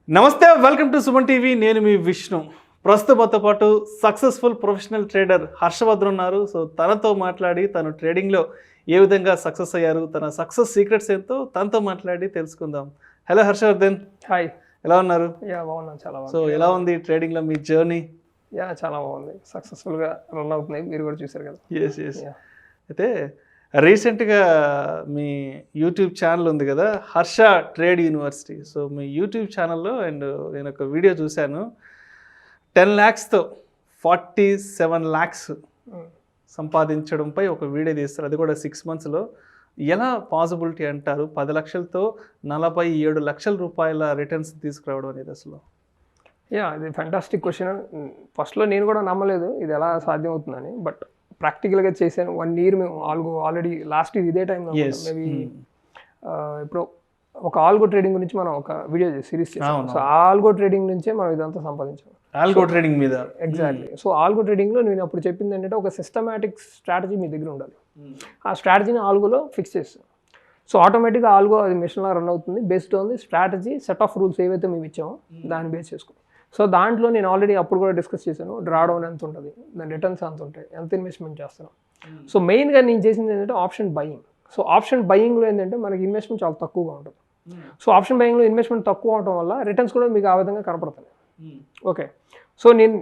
నమస్తే, welcome to Suman TV. నేను మీ విష్ణు. ప్రస్తుతంతో పాటు సక్సెస్ఫుల్ ప్రొఫెషనల్ ట్రేడర్ హర్షవర్ధన్ ఉన్నారు. సో తనతో మాట్లాడి తను ట్రేడింగ్లో ఏ విధంగా సక్సెస్ అయ్యారు, తన సక్సెస్ సీక్రెట్స్ ఏంటో తనతో మాట్లాడి తెలుసుకుందాం. హలో హర్షవర్ధన్. హాయ్, ఎలా ఉన్నారు? బాగున్నాను, చాలా బాగుంది. సో ఎలా ఉంది ట్రేడింగ్లో మీ జర్నీ? చాలా బాగుంది, సక్సెస్ఫుల్గా రన్ అవుతున్నాయి, మీరు కూడా చూసారు కదా. ఎస్. అయితే రీసెంట్గా మీ యూట్యూబ్ ఛానల్ ఉంది కదా, హర్ష ట్రేడ్ యూనివర్సిటీ. సో మీ యూట్యూబ్ ఛానల్లో అండ్ నేను ఒక వీడియో చూశాను, 10 lakhsతో 47 lakhs సంపాదించడంపై ఒక వీడియో తీస్తారు, అది కూడా 6 monthsలో. ఎలా పాసిబిలిటీ అంటారు 10 లక్షలతో 47 లక్షల రూపాయల రిటర్న్స్ తీసుకురావడం అనేది అసలు? ఇది ఫ్యాంటాస్టిక్ క్వశ్చన్. ఫస్ట్లో నేను కూడా నమ్మలేదు ఇది ఎలా సాధ్యం అవుతుందని, బట్ ప్రాక్టికల్గా చేశాను. 1 year మేము ఆల్రెడీ లాస్ట్ ఇయర్ ఇదే టైంలో మేబీ ఇప్పుడు ఒక ఆల్గో ట్రేడింగ్ గురించి మనం ఒక వీడియో సిరీస్ చేసాం. సో ఆల్గో ట్రేడింగ్ నుంచే మనం ఇదంతా సంపాదించాం. ఆల్గో ట్రేడింగ్ మీద ఎగ్జాక్ట్లీ. సో ఆల్గో ట్రేడింగ్లో నేను అప్పుడు చెప్పింది ఏంటంటే, ఒక సిస్టమాటిక్ స్ట్రాటజీ మీ దగ్గర ఉండాలి. ఆ స్ట్రాటజీని ఆల్గోలో ఫిక్స్ చేస్తాం. సో ఆటోమేటిక్గా ఆల్గో అది మిషన్లా రన్ అవుతుంది based on the strategy, set of rules ఏవైతే మేము ఇచ్చామో దాన్ని బేస్ చేసుకుని. సో దాంట్లో నేను ఆల్రెడీ అప్పుడు కూడా డిస్కస్ చేశాను, డ్రాడౌన్ ఎంత ఉంటుంది, దాని రిటర్న్స్ ఎంత ఉంటాయి, ఎంత ఇన్వెస్ట్మెంట్ చేస్తున్నాం. సో మెయిన్గా నేను చేసింది ఏంటంటే ఆప్షన్ బయింగ్. సో ఆప్షన్ బయింగ్లో ఏంటంటే మనకి ఇన్వెస్ట్మెంట్ చాలా తక్కువగా ఉంటుంది. సో ఆప్షన్ బయింగ్లో ఇన్వెస్ట్మెంట్ తక్కువ అవడం వల్ల రిటర్న్స్ కూడా మీకు ఆ విధంగా కనపడుతుంది. ఓకే, సో నేను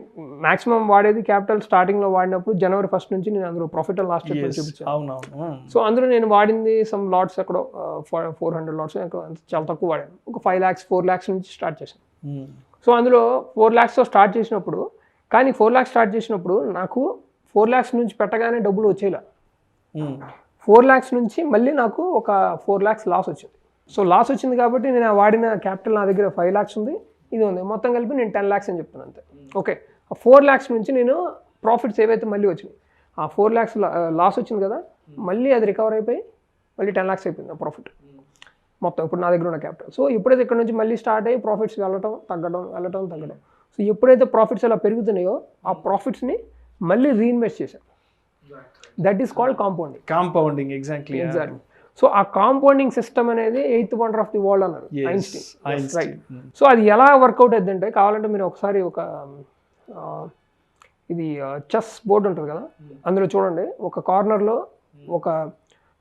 మాక్సిమం వాడేది క్యాపిటల్ స్టార్టింగ్లో వాడినప్పుడు January 1st నుంచి నేను అందులో ప్రాఫిట్ అండ్ లాస్ స్టేట్మెంట్ చూపించాను. సో అందులో నేను వాడింది సమ్ లాట్స్ ఎక్కడో 400 లాట్స్ చాలా తక్కువ వాడాను. ఒక 5 lakhs 4 lakhs నుంచి స్టార్ట్ చేశాను. సో అందులో 4 lakhsతో స్టార్ట్ చేసినప్పుడు, కానీ 4 lakhs స్టార్ట్ చేసినప్పుడు నాకు 4 lakhs నుంచి పెట్టగానే డబ్బులు వచ్చేలా 4 lakhs నుంచి మళ్ళీ నాకు ఒక 4 lakhs లాస్ వచ్చింది. సో లాస్ వచ్చింది కాబట్టి నేను వాడిన క్యాపిటల్ నా దగ్గర 5 lakhs ఉంది, ఇది ఉంది, మొత్తం కలిపి నేను 10 lakhs అని చెప్తాను అంతే. ఓకే, ఆ 4 lakhs నుంచి నేను ప్రాఫిట్స్ ఏవైతే మళ్ళీ వచ్చినాయి, ఆ 4 lakhs లాస్ వచ్చింది కదా, మళ్ళీ అది రికవర్ అయిపోయి మళ్ళీ 10 lakhs అయిపోయింది ఆ ప్రాఫిట్ మొత్తం ఇప్పుడు నా దగ్గర ఉన్న క్యాపిటల్. సో ఎప్పుడైతే ఇక్కడ నుంచి మళ్ళీ స్టార్ట్ అయ్యి ప్రాఫిట్స్ వెళ్ళటం తగ్గడం. సో ఎప్పుడైతే ప్రాఫిట్స్ అలా పెరుగుతున్నాయో ఆ ప్రాఫిట్స్ని మళ్ళీ రీఇన్వెస్ట్ చేశాను. That is called compounding. Exactly. So ఆ కాంపౌండింగ్ సిస్టమ్ అనేది 8th wonder of the world అన్నారు ఐన్స్టీన్. రైట్. సో అది ఎలా వర్కౌట్ అవుతుందంటే, కావాలంటే మీరు ఒకసారి ఒక ఇది చెస్ బోర్డు ఉంటుంది కదా, అందులో చూడండి, ఒక కార్నర్లో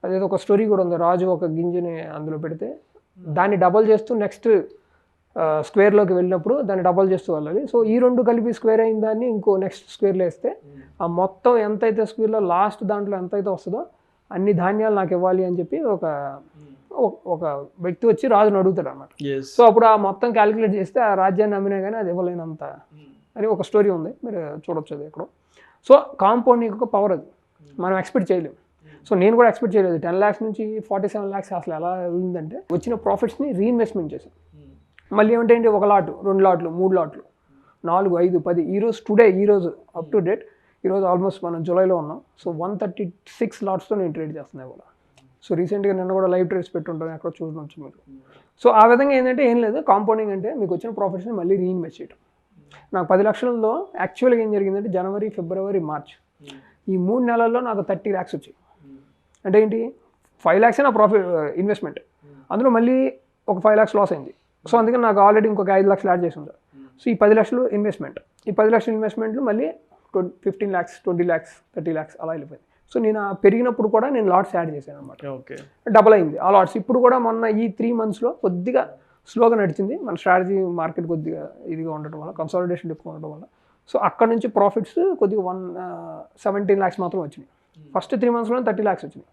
అదేదో ఒక స్టోరీ కూడా ఉంది, రాజు ఒక గింజని అందులో పెడితే దాన్ని డబల్ చేస్తూ నెక్స్ట్ స్క్వేర్లోకి వెళ్ళినప్పుడు దాన్ని డబల్ చేస్తూ వెళ్ళాలి. సో ఈ రెండు కలిపి స్క్వేర్ అయిన దాన్ని ఇంకో నెక్స్ట్ స్క్వేర్లో వేస్తే ఆ మొత్తం ఎంతైతే స్క్వేర్లో లాస్ట్ దాంట్లో ఎంతైతే వస్తుందో అన్ని ధాన్యాలు నాకు ఇవ్వాలి అని చెప్పి ఒక వ్యక్తి వచ్చి రాజును అడుగుతాడు అన్నమాట. సో అప్పుడు ఆ మొత్తం క్యాలిక్యులేట్ చేస్తే ఆ రాజ్యాన్ని అమ్మినా కానీ అది ఇవ్వలేనంత అని ఒక స్టోరీ ఉంది, మీరు చూడొచ్చు అది ఎక్కడో. సో కాంపౌండింగ్ ఒక పవర్, అది మనం ఎక్స్పెక్ట్ చేయలేము. సో నేను కూడా ఎక్స్పెక్ట్ చేయలేదు 10 lakhs నుంచి 47 lakhs అసలు ఎలా ఉందంటే, వచ్చిన ప్రాఫిట్స్ని రీఇన్వెస్ట్మెంట్ చేశాను. మళ్ళీ ఏమిటంటే 1 lot 2 లాట్లు 3 లాట్లు 4 5 10 ఈరోజు అప్ టు డేట్ ఈరోజు ఆల్మోస్ట్ మనం జూలైలో ఉన్నాం. సో 136 లాట్స్తో నేను ట్రేడ్ చేస్తున్నాను ఇవాళ. సో రీసెంట్గా నిన్న కూడా లైవ్ ట్రేడ్స్ పెట్టుంటాను, ఎక్కడ చూడవచ్చు మీరు. సో ఆ విధంగా ఏంటంటే ఏం లేదు, కాంపౌండింగ్ అంటే మీకు వచ్చిన ప్రాఫిట్స్ని మళ్ళీ రీఇన్వెస్ట్ చేయడం. నాకు 10 లక్షలలో యాక్చువల్గా ఏం జరిగిందంటే January February March ఈ 3 నెలల్లో నాకు 30 lakhs వచ్చాయి. అంటే ఏంటి, 5 lakhs నా ప్రాఫిట్ ఇన్వెస్ట్మెంట్, అందులో మళ్ళీ ఒక 5 lakhs లాస్ అయింది. సో అందుకని నాకు ఆల్రెడీ ఇంకొక 5 lakhs యాడ్ చేసి ఉంది. సో ఈ 10 లక్షలు ఇన్వెస్ట్మెంట్, ఈ 10 లక్షల ఇన్వెస్ట్మెంట్లు మళ్ళీ 15 lakhs 20 lakhs 30 lakhs అలా వెళ్ళిపోయింది. సో నేను పెరిగినప్పుడు కూడా నేను లాట్స్ యాడ్ చేశాను అనమాట. ఓకే, డబల్ అయింది ఆ లాట్స్. ఇప్పుడు కూడా మొన్న ఈ 3 monthsలో కొద్దిగా స్లోగా నడిచింది మన స్ట్రాటజీ, మార్కెట్ కొద్దిగా ఇదిగా ఉండటం వల్ల, కన్సాలిడేషన్ ఎక్కువ ఉండటం వల్ల. సో అక్కడ నుంచి ప్రాఫిట్స్ కొద్దిగా 17 lakhs మాత్రం వచ్చినాయి. ఫస్ట్ 3 monthsలో 30 lakhs వచ్చినాయి.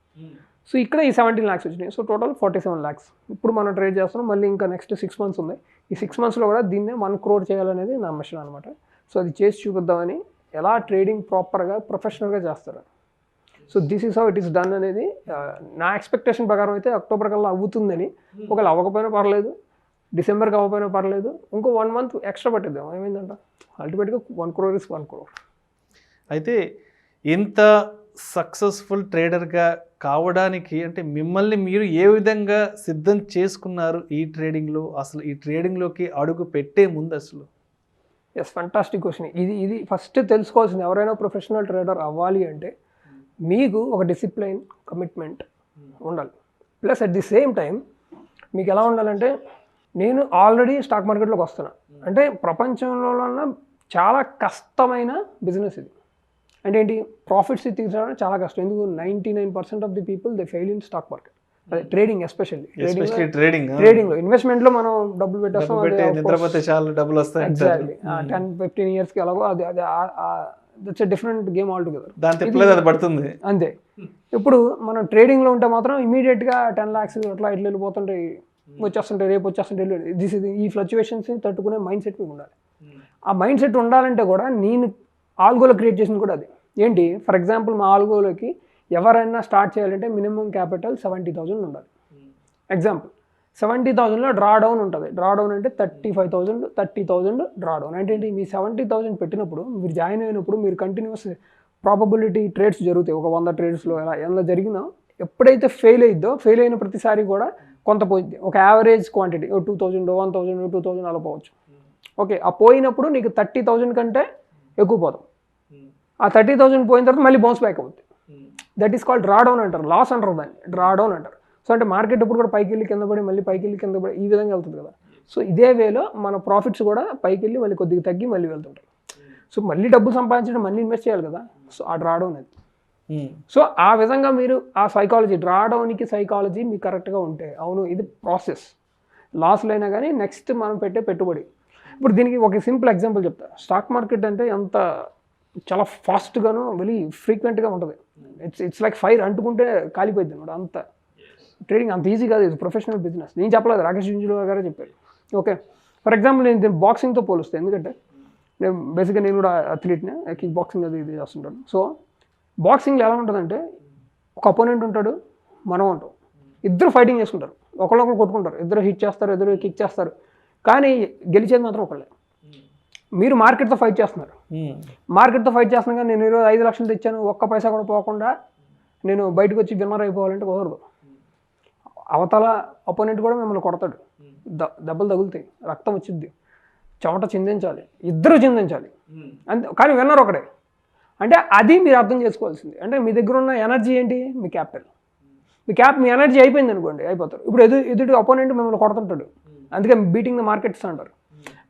సో ఇక్కడ ఈ 17 lakhs వచ్చినాయి. సో టోటల్ 47 lakhs ఇప్పుడు మనం ట్రేడ్ చేస్తున్నాం. మళ్ళీ ఇంకా నెక్స్ట్ 6 months ఉంది. ఈ 6 monthsలో కూడా దీన్నే 1 crore చేయాలనేది నా మిషన్ అనమాట. సో అది చేసి చూపిద్దామని, ఎలా ట్రేడింగ్ ప్రాపర్గా ప్రొఫెషనల్గా చేస్తారు. So this is how it is done అనేది నా ఎక్స్పెక్టేషన్ ప్రకారం అయితే అక్టోబర్ కల్లా అవుతుందని. ఒకవేళ అవ్వకపోయినా పర్లేదు, డిసెంబర్కి అవ్వకపోయినా పర్లేదు, ఇంకో 1 month ఎక్స్ట్రా పట్టిద్దాం, ఏమైందంట. అల్టిమేట్గా 1 crore is 1 crore. అయితే ఇంత సక్సెస్ఫుల్ ట్రేడర్గా కావడానికి అంటే మిమ్మల్ని మీరు ఏ విధంగా సిద్ధం చేసుకున్నారు ఈ ట్రేడింగ్లో? అసలు ఈ ట్రేడింగ్లోకి అడుగు పెట్టే ముందు అసలు? Yes, fantastic question. ఇది ఫస్ట్ తెలుసుకోవాల్సింది. ఎవరైనా ప్రొఫెషనల్ ట్రేడర్ అవ్వాలి అంటే మీకు ఒక డిసిప్లైన్, కమిట్మెంట్ ఉండాలి. Plus at the same time మీకు ఎలా ఉండాలంటే, నేను ఆల్రెడీ స్టాక్ మార్కెట్లోకి వస్తున్నా. అంటే ప్రపంచంలో చాలా కష్టమైన బిజినెస్ ఇది. అంటే ఏంటి, ప్రాఫిట్స్ తీర్చడం చాలా కష్టం. ఎందుకు, 99% of the people they fail in stock market. అదే ట్రేడింగ్, ఎస్పెషల్లీ ట్రేడింగ్లో ఇన్వెస్ట్మెంట్లో మనం డబ్బులు పెట్టేస్తాం, నిద్రపోతే చాలా డబ్బులు వస్తాయి. ఎగ్జాక్ట్లీ 10-15 ఇయర్స్కి ఎలాగో అది that's a different game all together. దాని తిప్పలేదు అది పడుతుంది అంతే. ఇప్పుడు మనం ట్రేడింగ్లో ఉంటే మాత్రం ఇమీడియట్గా 10 lakhs అట్లా ఇట్లా వెళ్ళిపోతుంటాయి, వచ్చేస్తుంటాయి, రేపు వచ్చేస్తుంటాయి. ఈ ఫ్లక్చువేషన్స్ని తట్టుకునే మైండ్ సెట్ మీకు ఉండాలి. ఆ మైండ్ సెట్ ఉండాలంటే కూడా నేను ఆల్గోలో క్రియేట్ చేసింది కూడా అది. ఏంటి, ఫర్ ఎగ్జాంపుల్ మా ఆల్గోలోకి ఎవరైనా స్టార్ట్ చేయాలంటే మినిమం క్యాపిటల్ 70,000 ఉండాలి. ఎగ్జాంపుల్ 70,000లో డ్రా డౌన్ ఉంటుంది. డ్రా డౌన్ అంటే 35,000, 30,000 డ్రా డౌన్. అంటే ఏంటి, మీ 70,000 పెట్టినప్పుడు మీరు జాయిన్ అయినప్పుడు మీరు కంటిన్యూస్ ప్రాబబిలిటీ ట్రేడ్స్ జరుగుతాయి. ఒక 100 ట్రేడ్స్లో ఎలా జరిగినా ఎప్పుడైతే ఫెయిల్ అయిన ప్రతిసారి కూడా కొంత పోయింది. ఒక యావరేజ్ క్వాంటిటీ 2,000, 1,000, 2,000 అలా పోవచ్చు. ఓకే, ఆ పోయినప్పుడు నీకు 30,000 కంటే ఎక్కువ పోతాం. ఆ 30,000 పోయిన తర్వాత మళ్ళీ బౌన్స్ బ్యాక్ అవుతుంది. That is called draw down అంటారు, లాస్ అంటారు దాన్ని, డ్రా డౌన్ అంటారు. సో అంటే మార్కెట్ ఎప్పుడు కూడా పైకి వెళ్ళి కింద పడి మళ్ళీ పైకి వెళ్ళి కింద పడి ఈ విధంగా వెళ్తుంది కదా. సో ఇదే వేలో మన ప్రాఫిట్స్ కూడా పైకి వెళ్ళి మళ్ళీ కొద్దిగా తగ్గి మళ్ళీ వెళ్తుంటాయి. సో మళ్ళీ డబ్బులు సంపాదించడం, మళ్ళీ ఇన్వెస్ట్ చేయాలి కదా. సో ఆ డ్రా డౌన్ అది. సో ఆ విధంగా మీరు ఆ సైకాలజీ, డ్రా డౌన్కి సైకాలజీ మీకు కరెక్ట్గా ఉంటే, అవును ఇది ప్రాసెస్, లాస్లు అయినా కానీ నెక్స్ట్ మనం పెట్టే పెట్టుబడి. ఇప్పుడు దీనికి ఒక సింపుల్ ఎగ్జాంపుల్ చెప్తా. స్టాక్ మార్కెట్ అంటే ఎంత చాలా ఫాస్ట్గాను వెరీ ఫ్రీక్వెంట్గా ఉంటుంది. ఇట్స్ లైక్ ఫైర్, అంటుకుంటే కాలిపోయింది అనమాట. అంత ట్రేడింగ్ అంత ఈజీ కాదు, ఇది ప్రొఫెషనల్ బిజినెస్. నేను చెప్పలేదు, రాకేష్ జుంజులు గారే చెప్పారు. ఓకే, ఫర్ ఎగ్జాంపుల్ నేను దీన్ని బాక్సింగ్తో పోలుస్తాను. ఎందుకంటే నేను కూడా అథ్లీట్నే, కిక్ బాక్సింగ్ అది ఇది చేస్తుంటాను. సో బాక్సింగ్లో ఎలా ఉంటుందంటే, ఒక అపోనెంట్ ఉంటాడు, మనం ఉంటాం, ఇద్దరు ఫైటింగ్ చేసుకుంటారు, ఒకళ్ళొకరు కొట్టుకుంటారు, ఇద్దరు హిట్ చేస్తారు, ఇద్దరు కిక్ చేస్తారు, కానీ గెలిచేది మాత్రం ఒకళ్ళే. మీరు మార్కెట్తో ఫైట్ చేస్తున్నారు, కానీ నేను ఈరోజు 5 లక్షలు తెచ్చాను, ఒక్క పైసా కూడా పోకుండా నేను బయటకు వచ్చి విన్నర్ అయిపోవాలంటే కుదరదు. అవతల అపోనెంట్ కూడా మిమ్మల్ని కొడతాడు, దెబ్బలు తగులుతాయి, రక్తం వచ్చింది, చెమట చిందించాలి, ఇద్దరు చిందించాలి అంతే. కానీ విన్నర్ ఒకడే. అంటే అది మీరు అర్థం చేసుకోవాల్సింది. అంటే మీ దగ్గర ఉన్న ఎనర్జీ ఏంటి, మీ క్యాపిటల్. మీ ఎనర్జీ అయిపోయింది అనుకోండి, అయిపోతారు. ఇప్పుడు ఎదుటి అపోనెంట్ మిమ్మల్ని కొడుతుంటాడు, అందుకే బీటింగ్ ద మార్కెట్స్ అంటారు.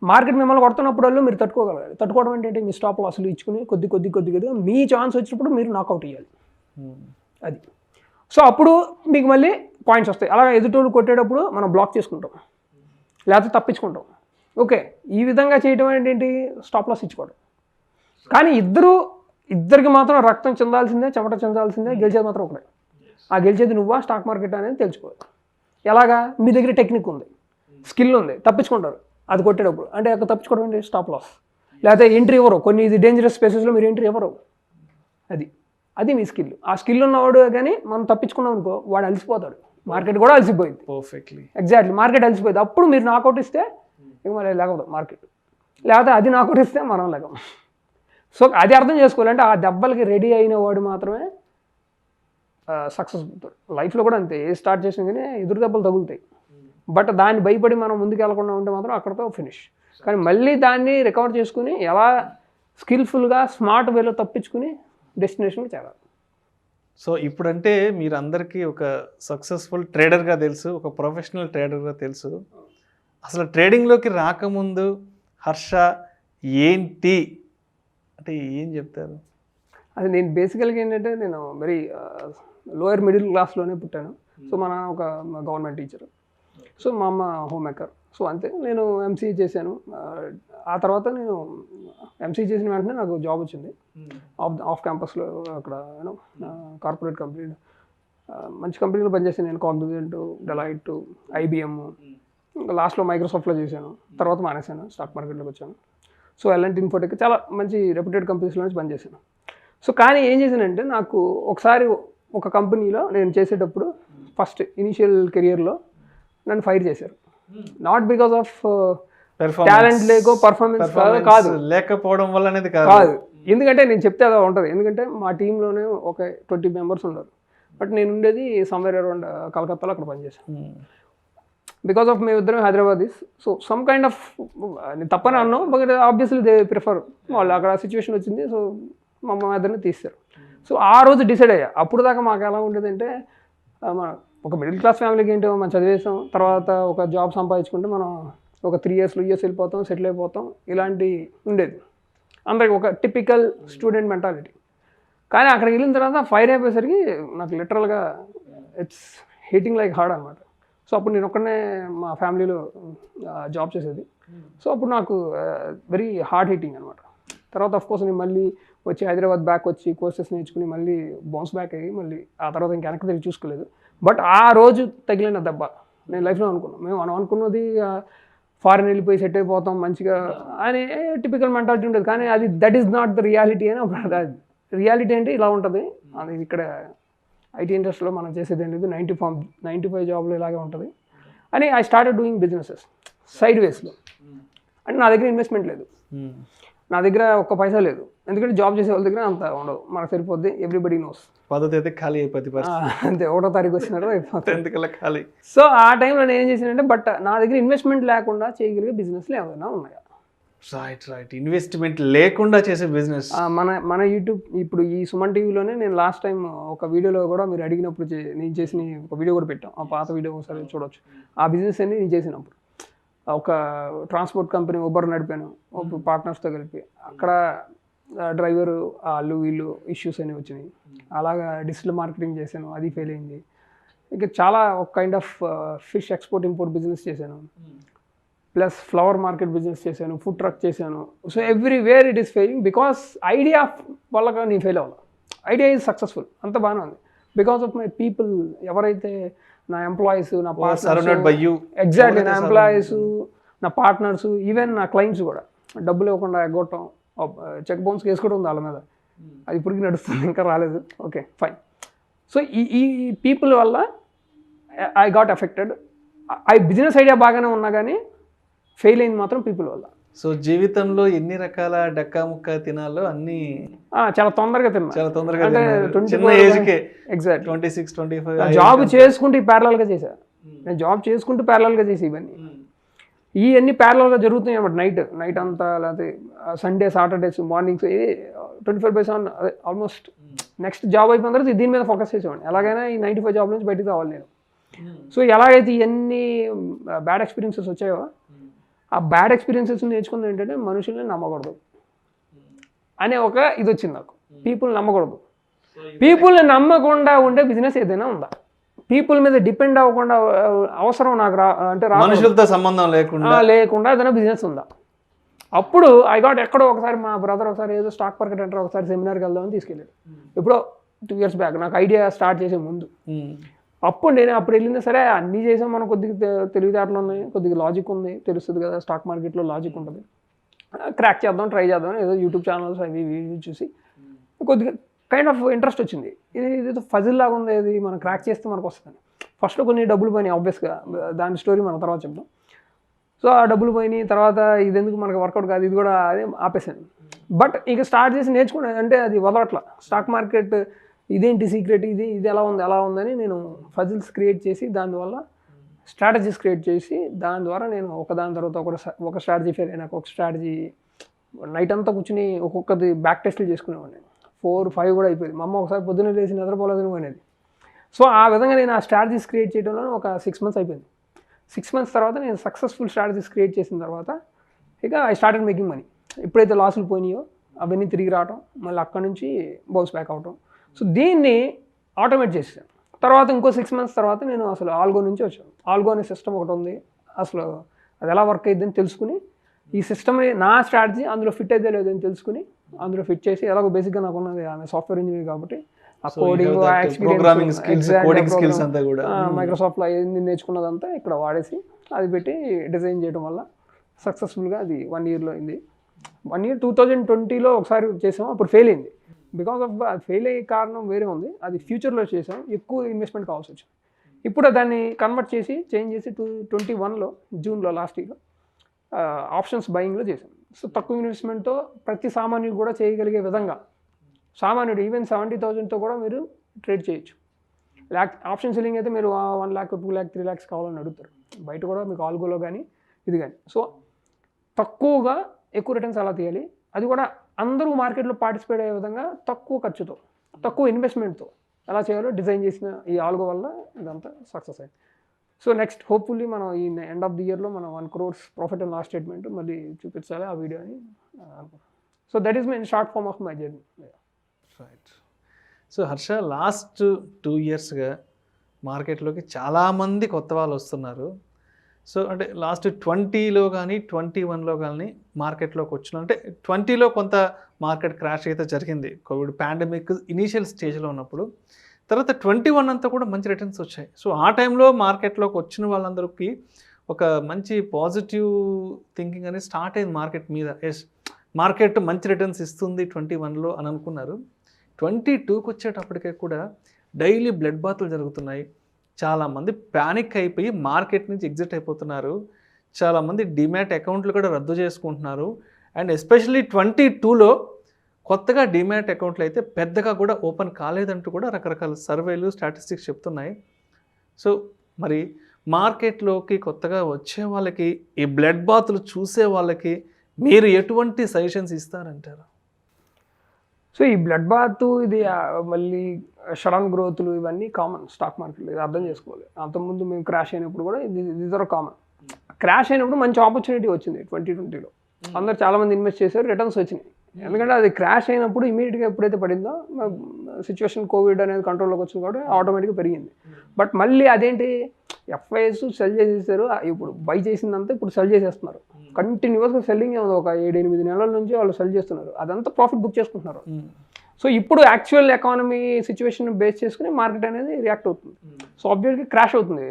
మార్కెట్ మిమ్మల్ని కొడుతున్నప్పుడు మీరు తట్టుకోగలగాలి. తట్టుకోవడం ఏంటంటే మీ స్టాప్ లాస్లు ఇచ్చుకుని కొద్దిగా మీ ఛాన్స్ వచ్చినప్పుడు మీరు నాకౌట్ ఇవ్వాలి. అది. సో అప్పుడు మీకు మళ్ళీ పాయింట్స్ వస్తాయి. అలాగే ఎదుటోళ్ళు కొట్టేటప్పుడు మనం బ్లాక్ చేసుకుంటాం, లేకపోతే తప్పించుకుంటాం. ఓకే, ఈ విధంగా చేయడం ఏంటి, స్టాప్ లాస్ ఇచ్చుకోవడం. కానీ ఇద్దరికి మాత్రం రక్తం చెందాల్సిందే, చెమట చెందాల్సిందే, గెలిచేది మాత్రం ఒకటే. ఆ గెలిచేది నువ్వా స్టాక్ మార్కెట్ అనేది తెలుసుకోవాలి. ఎలాగా, మీ దగ్గర టెక్నిక్ ఉంది, స్కిల్ ఉంది, తప్పించుకుంటారు అది కొట్టేటప్పుడు. అంటే అక్కడ తప్పించుకోవడం ఏంటి, స్టాప్ లాస్, లేకపోతే ఎంట్రీ ఇవ్వరు. కొన్ని ఇది డేంజరస్ స్పేసెస్లో మీరు ఎంట్రీ ఇవ్వరు. అది మీ స్కిల్. ఆ స్కిల్ ఉన్నవాడు కానీ మనం తప్పించుకున్నాం అనుకో, వాడు అలసిపోతాడు, మార్కెట్ కూడా అలసిపోయింది. పర్ఫెక్ట్లీ, ఎగ్జాక్ట్లీ, మార్కెట్ అలసిపోయింది. అప్పుడు మీరు నాకౌట్ ఇస్తే ఇక మళ్ళీ లేకపోతే మార్కెట్, లేకపోతే అది నాకౌట్ ఇస్తే మనం లేకం. సో అది అర్థం చేసుకోవాలంటే ఆ దెబ్బలకి రెడీ అయిన వాడు మాత్రమే సక్సెస్ అవుతాడు. లైఫ్లో కూడా అంతే, ఏ స్టార్ట్ చేసినా కానీ ఎదురు దెబ్బలు తగులుతాయి. బట్ దాన్ని భయపడి మనం ముందుకు వెళ్ళకుండా ఉంటే మాత్రం అక్కడతో ఫినిష్. కానీ మళ్ళీ దాన్ని రికవర్ చేసుకుని ఎలా స్కిల్ఫుల్గా స్మార్ట్ వేలో తప్పించుకుని డెస్టినేషన్కి చేరాలి. సో ఇప్పుడంటే మీరు అందరికీ ఒక సక్సెస్ఫుల్ ట్రేడర్గా తెలుసు, ఒక ప్రొఫెషనల్ ట్రేడర్గా తెలుసు. అసలు ట్రేడింగ్లోకి రాకముందు హర్ష ఏంటి అంటే ఏం చెప్తారు? అది నేను బేసికల్గా ఏంటంటే, నేను వెరీ లోయర్ మిడిల్ క్లాస్లోనే పుట్టాను. సో మా నాన్న ఒక గవర్నమెంట్ టీచర్, సో మా అమ్మ హోమ్ మేకర్. సో అంతే. నేను ఎంసీఏ చేశాను. ఆ తర్వాత నేను ఎంసీఏ చేసిన వెంటనే నాకు జాబ్ వచ్చింది ఆఫ్ క్యాంపస్లో. అక్కడ కార్పొరేట్ కంపెనీ, మంచి కంపెనీలో పనిచేసాను నేను. కాగ్నిజెంట్, డెలాయిట్, ఐబిఎం, లాస్ట్లో మైక్రోసాఫ్ట్లో చేశాను. తర్వాత మానేశాను, స్టాక్ మార్కెట్లోకి వచ్చాను. సో ఎల్ఎన్టీ ఇన్ఫోటెక్ చాలా మంచి రెప్యూటెడ్ కంపెనీస్లో నుంచి పనిచేశాను. సో కానీ ఏం చేశానంటే, నాకు ఒకసారి ఒక కంపెనీలో నేను చేసేటప్పుడు ఫస్ట్ ఇనిషియల్ కెరియర్లో నన్ను ఫైర్ చేశారు. నాట్ బికాస్ ఆఫ్ టాలెంట్ లేకో పర్ఫార్మెన్స్ కాదు, లేకపోవడం వల్ల అనేది కాదు. ఎందుకంటే నేను చెప్తే అలా ఉంటుంది. ఎందుకంటే మా టీంలోనే ఒక 20 మెంబర్స్ ఉన్నారు, బట్ నేను ఉండేది సమ్వేర్ అరౌండ్ కలకత్తాలో అక్కడ పనిచేశాను. బికాస్ ఆఫ్ మేమిద్దరం Hyderabadis. So some kind of నేను తప్పని అన్నాను, బట్ ఆబ్వియస్లీ దే ప్రిఫర్. వాళ్ళు అక్కడ సిచ్యువేషన్ వచ్చింది, సో మా ఇద్దరిని తీస్తారు. సో ఆ రోజు డిసైడ్ అయ్యా. అప్పుడు దాకా మాకు ఎలా ఉండేదంటే, ఒక మిడిల్ క్లాస్ ఫ్యామిలీకి ఏంటో మనం చదివేసాం, తర్వాత ఒక జాబ్ సంపాదించుకుంటే మనం ఒక 3 ఇయర్స్లో యూఎస్ వెళ్ళిపోతాం, సెటిల్ అయిపోతాం, ఇలాంటి ఉండేది అందరికి ఒక టిపికల్ స్టూడెంట్ మెంటాలిటీ. కానీ అక్కడికి వెళ్ళిన తర్వాత ఫైర్ అయిపోయేసరికి నాకు లిటరల్గా ఇట్స్ హీటింగ్ లైక్ హార్డ్ అనమాట. సో అప్పుడు నేను ఒక్కనే మా ఫ్యామిలీలో జాబ్ చేసేది. సో అప్పుడు నాకు వెరీ హార్డ్ హీటింగ్ అనమాట. తర్వాత అఫ్కోర్స్ నేను మళ్ళీ వచ్చి హైదరాబాద్ బ్యాక్ వచ్చి కోర్సెస్ నేర్చుకుని మళ్ళీ బౌన్స్ బ్యాక్ అయ్యి మళ్ళీ ఆ తర్వాత ఇంకా వెనక్కి తిరిగి చూసుకోలేదు. బట్ ఆ రోజు తగిలిన దెబ్బ నేను లైఫ్లో అనుకున్నాను. మనం అనుకున్నది ఫారిన్ వెళ్ళిపోయి సెట్ అయిపోతాం మంచిగా అని టిపికల్ మెంటాలిటీ ఉండేది. కానీ అది that is not the reality అని అప్పుడు రియాలిటీ అంటే ఇలా ఉంటుంది. అది ఇక్కడ ఐటీ ఇండస్ట్రీలో మనం చేసేది ఏం లేదు, 95 జాబ్లు ఇలాగే ఉంటుంది అని I started doing businesses side వేస్లో. అంటే నా దగ్గర ఇన్వెస్ట్మెంట్ లేదు, నా దగ్గర ఒక్క పైసా లేదు, ఎందుకంటే జాబ్ చేసే వాళ్ళ దగ్గర అంత ఉండదు, మనకు సరిపోద్ది. ఎవ్రీబడి నోస్ పద్ధతి అయితే ఖాళీ అయిపోతుంది అంతే, 1వ తారీఖు వచ్చినట్టు అయిపోతుంది ఖాళీ. సో ఆ టైంలో నేను ఏం చేశానంటే, బట్ నా దగ్గర ఇన్వెస్ట్మెంట్ లేకుండా చేయగలిగే బిజినెస్లు ఏమైనా ఉన్నాయా? రైట్ ఇన్వెస్ట్మెంట్ లేకుండా చేసే బిజినెస్ మన యూట్యూబ్ ఇప్పుడు ఈ సుమన్ టీవీలోనే నేను లాస్ట్ టైం ఒక వీడియోలో కూడా మీరు అడిగినప్పుడు నేను చేసిన ఒక వీడియో కూడా పెట్టాం. ఆ పాత వీడియో ఒకసారి చూడవచ్చు. ఆ బిజినెస్ అన్ని నేను చేసినప్పుడు ఒక ట్రాన్స్పోర్ట్ కంపెనీ ఉబర్ నడిపాను పార్ట్నర్స్తో కలిపి. అక్కడ డ్రైవరు వాళ్ళు వీళ్ళు ఇష్యూస్ అనేవి వచ్చినాయి. అలాగా డిజిటల్ మార్కెటింగ్ చేశాను, అది ఫెయిల్ అయింది. ఇంకా చాలా ఒక kind of fish export import business చేశాను, ప్లస్ ఫ్లవర్ మార్కెట్ బిజినెస్ చేశాను, ఫుడ్ ట్రక్ చేశాను. So everywhere it is failing because idea వల్ల నేను ఫెయిల్ అవ్వాలి. ఐడియా ఈజ్ సక్సెస్ఫుల్, అంత బాగానే ఉంది. బికాస్ ఆఫ్ మై పీపుల్, ఎవరైతే నా ఎంప్లాయీస్, నా పార్ట్నర్స్, ఎగ్జాక్ట్లీ నా ఎంప్లాయీస్, నా పార్ట్నర్స్, ఈవెన్ నా క్లయింట్స్ కూడా డబ్బులు ఇవ్వకుండా ఎగ్గొట్టడం, చెక్ బౌన్స్ వేసుకోవడం ఉంది వాళ్ళ మీద. అది ఇప్పటికీ నడుస్తుంది, ఇంకా రాలేదు. Okay fine. సో ఈ పీపుల్ వల్ల I got affected. Business idea బాగానే ఉన్నా కానీ ఫెయిల్ అయింది మాత్రం పీపుల్ వల్ల. సో జీవితంలో ఎన్ని రకాల డక్కా ముక్క తినాలో అన్ని చాలా తొందరగా అంటే చిన్న ఏజ్కే ఎగ్జాక్ట్ 26, 25 జాబ్ చేసుకుంటూ ప్యారలల్గా చేశా. నేను జాబ్ చేసుకుంటూ ప్యారలల్గా చేసి ఇవన్నీ ప్యారలల్గా జరుగుతున్నాయి అన్నమాట. నైట్ అంతా, లేకపోతే Sunday Saturdays mornings 24/7 almost. Next job అయిపోయిన తర్వాత దీని మీద ఫోకస్ చేసేవాడిని. ఎలాగైనా ఈ 95 జాబ్ నుంచి బయటకు రావాలి నేను. సో ఎలాగైతే ఇవన్నీ బ్యాడ్ ఎక్స్పీరియన్సెస్ వచ్చాయో, ఆ బ్యాడ్ ఎక్స్పీరియన్సెస్ నేర్చుకుంది ఏంటంటే మనుషుల్ని నమ్మకూడదు అనే ఒక ఇది వచ్చింది నాకు. పీపుల్ నమ్మకూడదు. పీపుల్ని నమ్మకుండా ఉండే బిజినెస్ ఏదైనా ఉందా? పీపుల్ మీద డిపెండ్ అవ్వకుండా అవసరం నాకు అంటే మనుషులతో సంబంధం లేకుండా ఏదైనా బిజినెస్ ఉందా? అప్పుడు ఐ గాట్ ఎక్కడో ఒకసారి మా బ్రదర్ ఒకసారి ఏదో స్టాక్ మార్కెట్ అంటారు ఒకసారి సెమినార్కి వెళ్దామని తీసుకెళ్ళాడు. ఎప్పుడో 2 years బ్యాక్, నాకు ఐడియా స్టార్ట్ చేసే ముందు. అప్పుడు వెళ్ళింది సరే అన్నీ చేసాం, మనం కొద్దిగా తెలివితేటలు ఉన్నాయి, కొద్దిగా లాజిక్ ఉంది, తెలుస్తుంది కదా స్టాక్ మార్కెట్లో లాజిక్ ఉంటుంది, క్రాక్ చేద్దాం, ట్రై చేద్దాం, ఏదో యూట్యూబ్ ఛానల్స్ అవి చూసి కొద్దిగా కైండ్ ఆఫ్ ఇంట్రెస్ట్ వచ్చింది. ఇది ఫజిల్ లాగా ఉంది, ఇది మనం క్రాక్ చేస్తే మనకు వస్తుంది. ఫస్ట్లో కొన్ని డబ్బులు పోయినాయి ఆబ్వియస్గా, దాని స్టోరీ మనం తర్వాత చెప్దాం. సో ఆ డబ్బులు పోయినాయి, తర్వాత ఇది ఎందుకు మనకు వర్కౌట్ కాదు, ఇది కూడా అదే ఆపేసాను. బట్ ఇక స్టార్ట్ చేసి నేర్చుకున్నాను, అంటే అది వదలట్ల. స్టాక్ మార్కెట్ ఇదేంటి సీక్రెట్, ఇది ఎలా ఉందని నేను ఫజిల్స్ క్రియేట్ చేసి, దానివల్ల స్ట్రాటజీస్ క్రియేట్ చేసి, దాని ద్వారా నేను ఒకదాని తర్వాత ఒక స్ట్రాటజీ ఫెయిల్ అయినాక ఒక స్ట్రాటజీ నైట్ అంతా కూర్చుని ఒక్కొక్కది బ్యాక్ టెస్ట్లు చేసుకునేవాడిని. 4-5 కూడా అయిపోయింది. మా అమ్మ ఒకసారి పొద్దున్నే లేచి నిద్రపోలేదని పోయినది. సో ఆ విధంగా నేను ఆ స్ట్రాటజీస్ క్రియేట్ చేయడంలో ఒక 6 months అయిపోయింది. 6 months తర్వాత నేను సక్సెస్ఫుల్ స్ట్రాటజీస్ క్రియేట్ చేసిన తర్వాత ఇక ఐ స్టార్టెడ్ మేకింగ్ మనీ. ఎప్పుడైతే లాసులు పోయినాయో అవన్నీ తిరిగి రావటం, మళ్ళీ అక్కడ నుంచి బౌన్స్ బ్యాక్ అవటం. సో దీన్ని ఆటోమేట్ చేసాను. తర్వాత ఇంకో 6 months తర్వాత నేను అసలు ఆల్గో నుంచి వచ్చాను. ఆల్గో అనే సిస్టమ్ ఒకటి ఉంది, అసలు అది ఎలా వర్క్ అయ్యిద్దని తెలుసుకుని, ఈ సిస్టమ్ని నా స్ట్రాటజీ అందులో ఫిట్ అయితే లేదని తెలుసుకుని అందులో ఫిట్ చేసి, ఎలాగో బేసిక్గా నాకు ఉన్నది ఆమె సాఫ్ట్వేర్ ఇంజనీర్ కాబట్టి ఆ కోడింగ్ ఎక్స్పీరియన్స్ మైక్రోసాఫ్ట్లో ఎన్ని నేర్చుకున్నదంతా ఇక్కడ వాడేసి అది పెట్టి డిజైన్ చేయడం వల్ల సక్సెస్ఫుల్గా అది 1 yearలో అయింది. 1 year 2020లో ఒకసారి చేసాం, అప్పుడు ఫెయిల్ అయింది. బికాస్ ఆఫ్ ఫెయిల్ అయ్యే కారణం వేరే ఉంది, అది ఫ్యూచర్లో చేసాం, ఎక్కువ ఇన్వెస్ట్మెంట్ కావాల్సి వచ్చింది. ఇప్పుడు దాన్ని కన్వర్ట్ చేసి చేంజ్ చేసి 2021లో జూన్లో లాస్ట్ ఇయర్లో ఆప్షన్స్ బయింగ్లో చేసాం. సో తక్కువ ఇన్వెస్ట్మెంట్తో ప్రతి సామాన్యుడు కూడా చేయగలిగే విధంగా, సామాన్యుడు ఈవెన్ 70,000తో కూడా మీరు ట్రేడ్ చేయొచ్చు. ఆప్షన్ సెల్లింగ్ అయితే మీరు 1 lakh, 2 lakh, 3 lakhs కావాలని అడుగుతారు. బయట కూడా మీకు ఆల్గోలో కానీ ఇది కానీ. సో తక్కువగా ఎక్కువ రిటర్న్స్ ఎలా తీయాలి, అది కూడా అందరూ మార్కెట్లో పార్టిసిపేట్ అయ్యే విధంగా తక్కువ ఖర్చుతో, తక్కువ ఇన్వెస్ట్మెంట్తో ఎలా చేయాలో డిజైన్ చేసిన ఈ ఆల్గో వల్ల ఇదంతా సక్సెస్ అయింది. సో నెక్స్ట్ హోప్ఫుల్లీ మనం ఈ ఎండ్ ఆఫ్ ది ఇయర్లో మనం 1 crore profit and loss statement మళ్ళీ చూపించాలి ఆ వీడియోని. So that is my short form of my journey. Right. So Harsha, last 2 yearsగా మార్కెట్లోకి చాలామంది కొత్త వాళ్ళు వస్తున్నారు. సో అంటే లాస్ట్ 20లో కానీ 21లో కానీ మార్కెట్లోకి వచ్చిన, అంటే 20లో కొంత మార్కెట్ క్రాష్ అయితే జరిగింది కోవిడ్ పాండమిక్ ఇనీషియల్ స్టేజ్లో ఉన్నప్పుడు. తర్వాత 21 అంతా కూడా మంచి రిటర్న్స్ వచ్చాయి. సో ఆ టైంలో మార్కెట్లోకి వచ్చిన వాళ్ళందరికీ ఒక మంచి పాజిటివ్ థింకింగ్ అనేది స్టార్ట్ అయింది మార్కెట్ మీద. ఎస్, మార్కెట్ మంచి రిటర్న్స్ ఇస్తుంది 21లో అని అనుకున్నారు. 22కి వచ్చేటప్పటికే కూడా డైలీ బ్లడ్ బాతులు జరుగుతున్నాయి. చాలామంది ప్యానిక్ అయిపోయి మార్కెట్ నుంచి ఎగ్జిట్ అయిపోతున్నారు. చాలామంది డిమ్యాట్ అకౌంట్లు కూడా రద్దు చేసుకుంటున్నారు. అండ్ ఎస్పెషల్లీ 22లో కొత్తగా డిమ్యాట్ అకౌంట్లు అయితే పెద్దగా కూడా ఓపెన్ కాలేదంటూ కూడా రకరకాల సర్వేలు, స్టాటిస్టిక్స్ చెప్తున్నాయి. సో మరి మార్కెట్లోకి కొత్తగా వచ్చే వాళ్ళకి, ఈ బ్లడ్ బాతులు చూసే వాళ్ళకి మీరు ఎటువంటి సజెషన్స్ ఇస్తారంటారు? సో ఈ బ్లడ్ బాత్ ఇది మళ్ళీ సడన్ గ్రోత్లు ఇవన్నీ కామన్ స్టాక్ మార్కెట్లో, ఇది అర్థం చేసుకోవాలి. అంతకుముందు మేము క్రాష్ అయినప్పుడు కూడా ఇది కామన్. క్రాష్ అయినప్పుడు మంచి ఆపర్చునిటీ వచ్చింది 2020లో. అందరు చాలామంది ఇన్వెస్ట్ చేశారు, రిటర్న్స్ వచ్చినాయి. ఎందుకంటే అది క్రాష్ అయినప్పుడు ఇమీడియట్గా ఎప్పుడైతే పడిందో సిచ్యువేషన్ కోవిడ్ అనేది కంట్రోల్లోకి వచ్చింది కాబట్టి ఆటోమేటిక్గా పెరిగింది. బట్ మళ్ళీ అదేంటి, ఎఫ్ఐఎస్ సెల్ చేసేసారు. ఇప్పుడు బై చేసిందంతా ఇప్పుడు సెల్ చేసేస్తున్నారు. కంటిన్యూస్గా సెల్లింగ్ ఉంది. ఒక 7-8 నెలల నుంచి వాళ్ళు సెల్ చేస్తున్నారు. అదంతా ప్రాఫిట్ బుక్ చేసుకుంటున్నారు. సో ఇప్పుడు యాక్చువల్ ఎకానమీ సిచ్యువేషన్ బేస్ చేసుకుని మార్కెట్ అనేది రియాక్ట్ అవుతుంది. సో ఆబ్వియస్గా క్రాష్ అవుతుంది.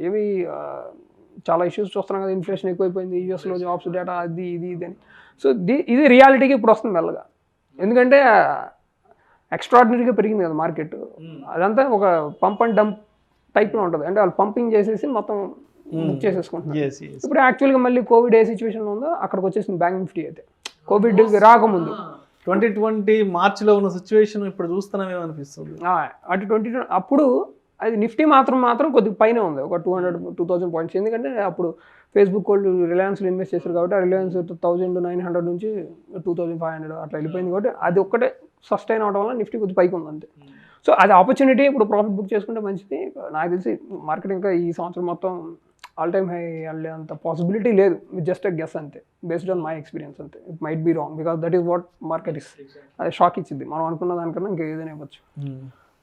ఏవి చాలా ఇష్యూస్ చూస్తున్నాం కదా, ఇన్ఫ్లేషన్ ఎక్కువైపోయింది, యూఎస్లో జాబ్స్ డేటా అది ఇది అని. సో ఇది రియాలిటీకి ఇప్పుడు వస్తుంది మెల్లగా. ఎందుకంటే ఎక్స్ట్రాడినరీగా పెరిగింది కదా మార్కెట్. అదంతా ఒక పంప్ అండ్ డంప్ టైప్లో ఉంటుంది. అంటే వాళ్ళు పంపింగ్ చేసేసి మొత్తం బుక్ చేసేసుకుంటున్నారు. ఇప్పుడు యాక్చువల్గా మళ్ళీ కోవిడ్ ఏ సిచ్యువేషన్లో ఉందో అక్కడికి వచ్చేసింది బ్యాంక్ నిఫ్టీ అయితే. కోవిడ్ రాకముందు 2020 మార్చిలో ఉన్న సిచ్యువేషన్ ఇప్పుడు చూస్తున్నామేమనిపిస్తుంది. అటు 2020 అప్పుడు అది నిఫ్టీ మాత్రం కొద్దిగా పైన ఉంది, ఒక 200-2000 పాయింట్స్. ఎందుకంటే అప్పుడు ఫేస్బుక్ వాళ్ళు రిలయన్స్లో ఇన్వెస్ట్ చేశారు కాబట్టి ఆ రిలయన్స్ 1900 నుంచి 2500 అట్లా వెళ్ళిపోయింది కాబట్టి అది ఒక్కటే సస్టైన్ అవడం వల్ల నిఫ్టీ కొద్దిగా పైకి ఉంది అంతే. సో అది ఆపర్చునిటీ. ఇప్పుడు ప్రాఫిట్ బుక్ చేసుకుంటే మంచిది. నాకు తెలిసి మార్కెట్ ఇంకా ఈ సంవత్సరం మొత్తం ఆల్ టైమ్ హై వెళ్ళే అంత పాసిబిలిటీ లేదు. జస్ట్ గెస్ అంతే, బేస్డ్ ఆన్ మై ఎక్స్పీరియన్స్ అంతే. It might be wrong because that is what market is. అది షాక్ ఇచ్చింది, మనం అనుకున్న దానికన్నా ఇంకా ఏదైనా ఇవ్వచ్చు.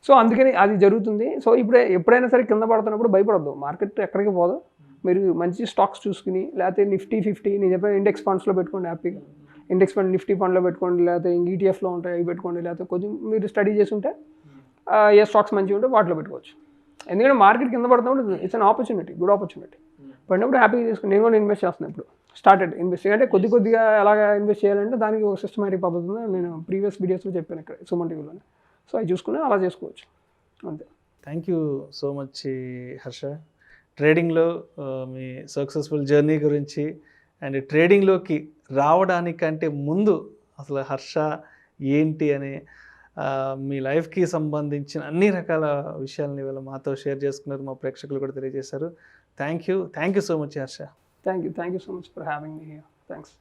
సో అందుకని అది జరుగుతుంది. సో ఎప్పుడైనా సరే కింద పడుతున్నప్పుడు భయపడద్దు, మార్కెట్ ఎక్కడికి పోదు. మీరు మంచి స్టాక్స్ చూసుకుని, లేకపోతే నిఫ్టీ 50 నేను చెప్పిన ఇండెక్స్ ఫండ్స్లో పెట్టుకోండి హ్యాపీగా. ఇండెక్స్ ఫండ్ నిఫ్టీ ఫండ్లో పెట్టుకోండి, లేకపోతే ఈటీఎఫ్లో ఉంటాయి అవి పెట్టుకోండి, లేకపోతే కొంచెం మీరు స్టడీ చేసి ఉంటే ఏ స్టాక్స్ మంచిగా ఉంటే వాటిలో పెట్టుకోవచ్చు. ఎందుకంటే మార్కెట్ కింద పడుతున్నప్పుడు it's an opportunity, good opportunity. పడినప్పుడు హ్యాపీగా తీసుకుని నేను కూడా ఇన్వెస్ట్ చేస్తున్నాను. ఇప్పుడు స్టార్టెడ్ ఇన్వెస్టింగ్ అంటే కొద్దిగా ఎలాగ ఇన్వెస్ట్ చేయాలంటే దానికి ఒక సిస్టమేటిక్ పద్ధతి ఉంది. నేను ప్రీవియస్ వీడియోస్లో చెప్పాను ఇక్కడ సుమన్ టీవీలోనే. సో అవి చూసుకుని అలా చేసుకోవచ్చు అంతే. Thank you so much Harsha. ట్రేడింగ్లో మీ సక్సెస్ఫుల్ జర్నీ గురించి అండ్ ట్రేడింగ్లోకి రావడానికంటే ముందు అసలు హర్ష ఏంటి అనే మీ లైఫ్కి సంబంధించిన అన్ని రకాల విషయాలని వీళ్ళు మాతో షేర్ చేసుకున్నారు, మా ప్రేక్షకులు కూడా తెలియజేశారు. Thank you so much Harsha. Thank you so much for having me here. Thanks.